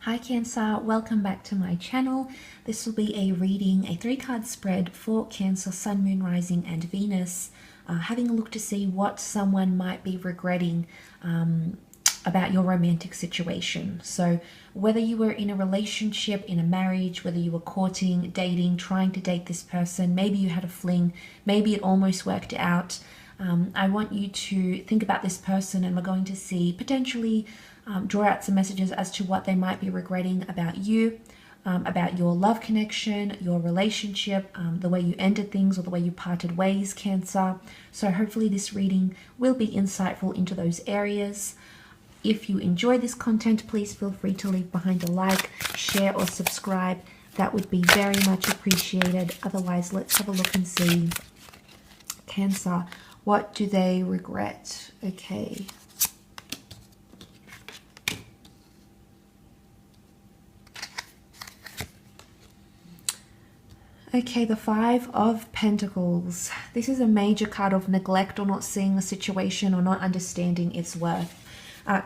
Hi Cancer, welcome back to my channel. This will be a reading, a 3-card spread for Cancer, Sun, Moon, Rising and Venus. Having a look to see what someone might be regretting about your romantic situation. So whether you were in a relationship, in a marriage, whether you were courting, dating, trying to date this person, maybe you had a fling, maybe it almost worked out. I want you to think about this person, and we're going to see potentially draw out some messages as to what they might be regretting about you, about your love connection, your relationship, the way you ended things or the way you parted ways, Cancer. So hopefully this reading will be insightful into those areas. If you enjoy this content, please feel free to leave behind a like, share or subscribe. That would be very much appreciated. Otherwise, let's have a look and see. Cancer, what do they regret? Okay. Okay, the 5 of Pentacles. This is a major card of neglect or not seeing the situation or not understanding its worth.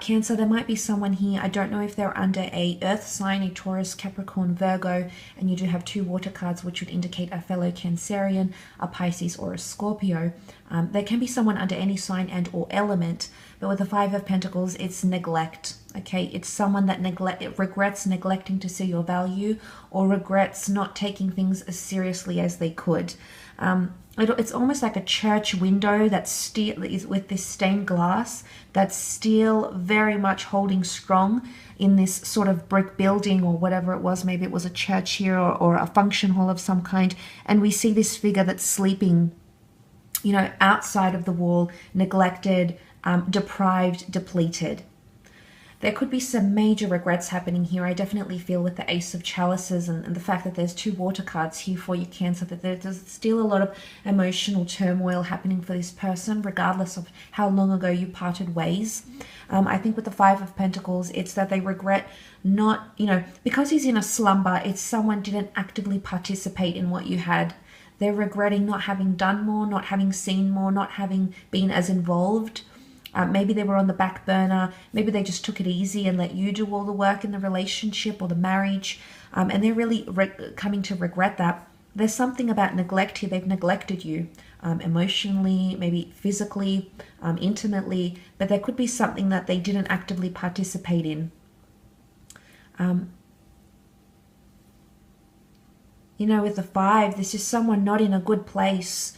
Cancer, there might be someone here, I don't know if they're under a earth sign, a Taurus, Capricorn, Virgo, and you do have 2 water cards which would indicate a fellow Cancerian, a Pisces or a Scorpio. There can be someone under any sign and or element, but with the 5 of Pentacles, it's neglect. Okay, it's someone that regrets neglecting to see your value or regrets not taking things as seriously as they could. It's almost like a church window that's still is with this stained glass that's still very much holding strong in this sort of brick building or whatever it was. Maybe it was a church here or a function hall of some kind, and we see this figure that's sleeping, you know, outside of the wall, neglected, deprived, depleted. There could be some major regrets happening here. I definitely feel with the Ace of Chalices and the fact that there's 2 water cards here for you, Cancer, that there's still a lot of emotional turmoil happening for this person, regardless of how long ago you parted ways. I think with the 5 of Pentacles, it's that they regret not, you know, because he's in a slumber, it's someone didn't actively participate in what you had. They're regretting not having done more, not having seen more, not having been as involved. Maybe they were on the back burner. Maybe they just took it easy and let you do all the work in the relationship or the marriage. And they're really coming to regret that. There's something about neglect here. They've neglected you emotionally, maybe physically, intimately. But there could be something that they didn't actively participate in. You know, with the 5, this is someone not in a good place.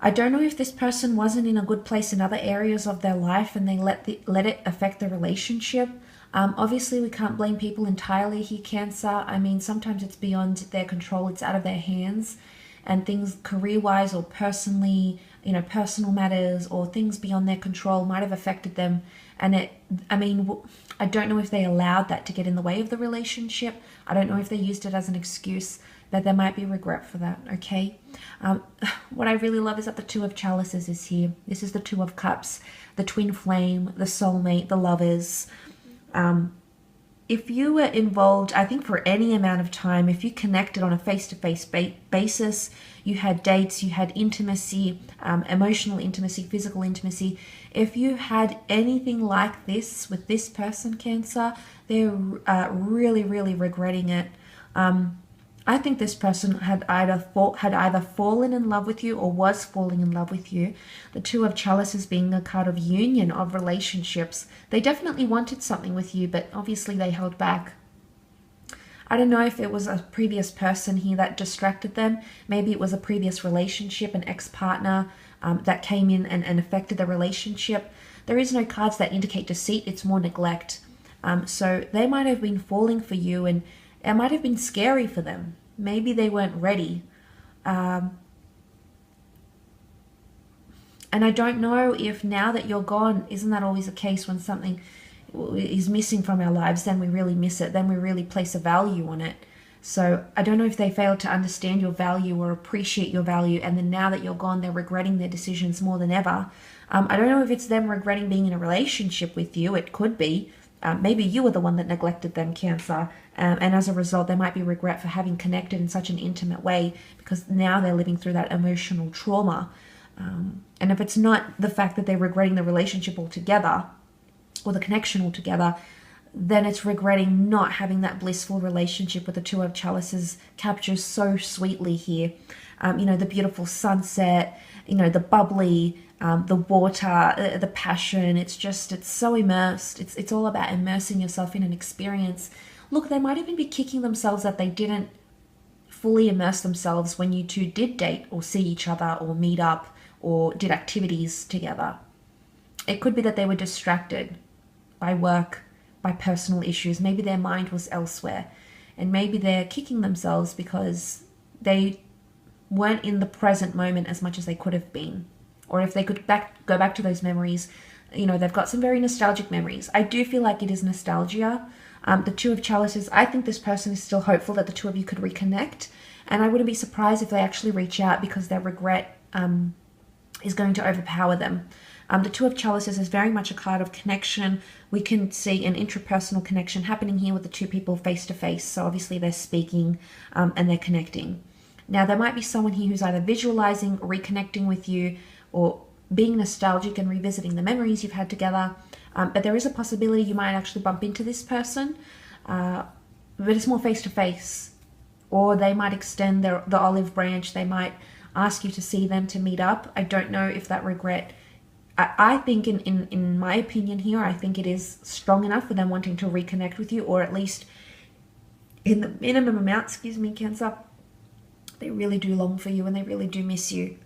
I don't know if this person wasn't in a good place in other areas of their life and they let it affect the relationship. Obviously, we can't blame people entirely here, Cancer. I mean, sometimes it's beyond their control. It's out of their hands. And things career-wise or personally, you know, personal matters or things beyond their control might have affected them. And I don't know if they allowed that to get in the way of the relationship. I don't know if they used it as an excuse, but there might be regret for that, okay? What I really love is that the 2 of Chalices is here. This is the 2 of Cups, the twin flame, the soulmate, the lovers. If you were involved, I think for any amount of time, if you connected on a face-to-face basis, you had dates, you had intimacy, emotional intimacy, physical intimacy. If you had anything like this with this person, Cancer, they're really, really regretting it. I think this person had either fallen in love with you or was falling in love with you. The 2 of Chalices being a card of union, of relationships. They definitely wanted something with you, but obviously they held back. I don't know if it was a previous person here that distracted them. Maybe it was a previous relationship, an ex-partner that came in and affected the relationship. There is no cards that indicate deceit. It's more neglect. So they might have been falling for you, and it might have been scary for them. Maybe they weren't ready. And I don't know if now that you're gone, isn't that always the case when something is missing from our lives, then we really miss it. Then we really place a value on it. So I don't know if they failed to understand your value or appreciate your value. And then now that you're gone, they're regretting their decisions more than ever. I don't know if it's them regretting being in a relationship with you. It could be. Maybe you were the one that neglected them, Cancer, and as a result there might be regret for having connected in such an intimate way because now they're living through that emotional trauma. And if it's not the fact that they're regretting the relationship altogether or the connection altogether, then it's regretting not having that blissful relationship with the Two of Chalices captures so sweetly here. You know, the beautiful sunset, you know, the bubbly, the water, the passion. It's so immersed. It's all about immersing yourself in an experience. Look, they might even be kicking themselves that they didn't fully immerse themselves when you two did date or see each other or meet up or did activities together. It could be that they were distracted by work, by personal issues. Maybe their mind was elsewhere, and maybe they're kicking themselves because they weren't in the present moment as much as they could have been. Or if they could go back to those memories, you know, they've got some very nostalgic memories. I do feel like it is nostalgia. The Two of Chalices, I think this person is still hopeful that the two of you could reconnect, and I wouldn't be surprised if they actually reach out because their regret is going to overpower them. The Two of Chalices is very much a card of connection. We can see an intrapersonal connection happening here with the two people face to face. So obviously they're speaking and they're connecting. Now there might be someone here who's either visualizing, reconnecting with you, or being nostalgic and revisiting the memories you've had together. But there is a possibility you might actually bump into this person, but it's more face to face. Or they might extend the olive branch. They might ask you to see them, to meet up. I don't know if that regret, I think in my opinion here, I think it is strong enough for them wanting to reconnect with you, or at least in the minimum amount, excuse me, Cancer. They really do long for you and they really do miss you.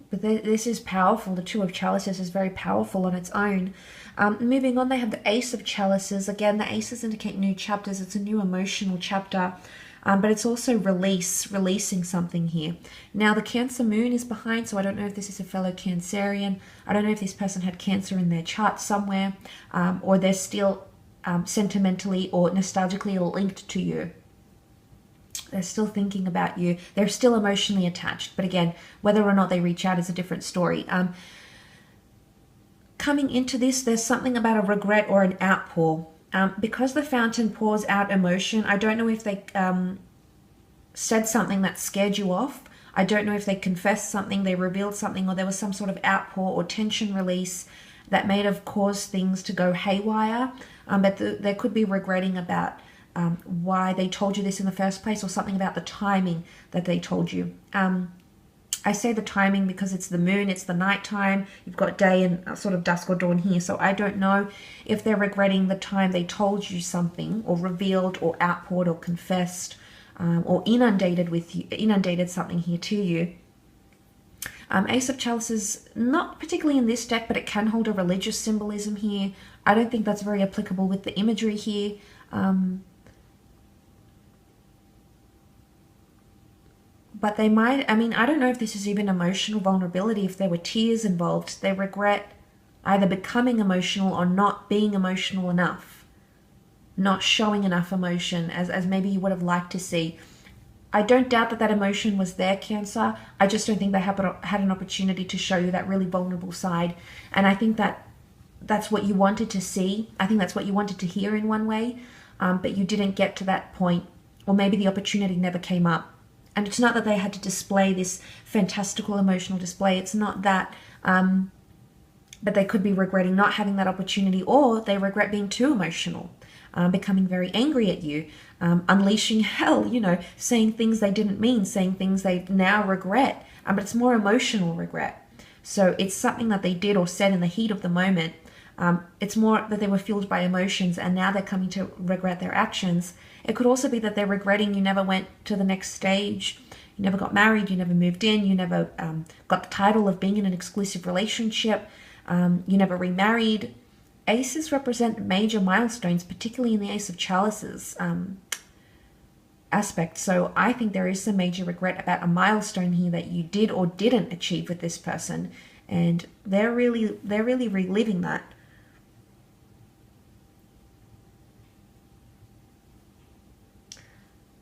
But this is powerful. The Two of Chalices is very powerful on its own. Moving on, they have the Ace of Chalices. Again, the aces indicate new chapters. It's a new emotional chapter. But it's also releasing something here. Now, the Cancer moon is behind, so I don't know if this is a fellow Cancerian. I don't know if this person had Cancer in their chart somewhere, or they're still sentimentally or nostalgically linked to you. They're still thinking about you. They're still emotionally attached. But again, whether or not they reach out is a different story. Coming into this, there's something about a regret or an outpour. Because the fountain pours out emotion, I don't know if they said something that scared you off. I don't know if they confessed something, they revealed something, or there was some sort of outpour or tension release that may have caused things to go haywire. But they could be regretting about why they told you this in the first place, or something about the timing that they told you. I say the timing because it's the moon, it's the nighttime, you've got day and sort of dusk or dawn here. So I don't know if they're regretting the time they told you something, or revealed, or outpoured, or confessed, or inundated something here to you. Ace of Chalices, not particularly in this deck, but it can hold a religious symbolism here. I don't think that's very applicable with the imagery here. But they might, I mean, I don't know if this is even emotional vulnerability, if there were tears involved. They regret either becoming emotional or not being emotional enough, not showing enough emotion as maybe you would have liked to see. I don't doubt that that emotion was there, Cancer. I just don't think they had an opportunity to show you that really vulnerable side. And I think that that's what you wanted to see. I think that's what you wanted to hear in one way, but you didn't get to that point, or maybe the opportunity never came up. And it's not that they had to display this fantastical emotional display. It's not that, but they could be regretting not having that opportunity, or they regret being too emotional, becoming very angry at you, unleashing hell, you know, saying things they didn't mean, saying things they now regret. But it's more emotional regret. So it's something that they did or said in the heat of the moment. It's more that they were fueled by emotions and now they're coming to regret their actions. It could also be that they're regretting you never went to the next stage. You never got married, you never moved in, you never got the title of being in an exclusive relationship, you never remarried. Aces represent major milestones, particularly in the Ace of Chalices aspect. So I think there is some major regret about a milestone here that you did or didn't achieve with this person. And they're really reliving that.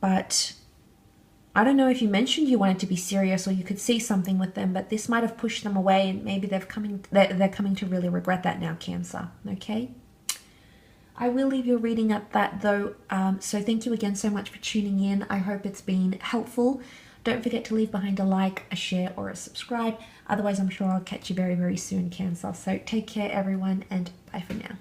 But I don't know if you mentioned you wanted to be serious or you could see something with them, but this might have pushed them away, and maybe they're coming to really regret that now, Cancer. Okay? I will leave your reading at that though. So thank you again so much for tuning in. I hope it's been helpful. Don't forget to leave behind a like, a share, or a subscribe. Otherwise, I'm sure I'll catch you very, very soon, Cancer. So take care, everyone, and bye for now.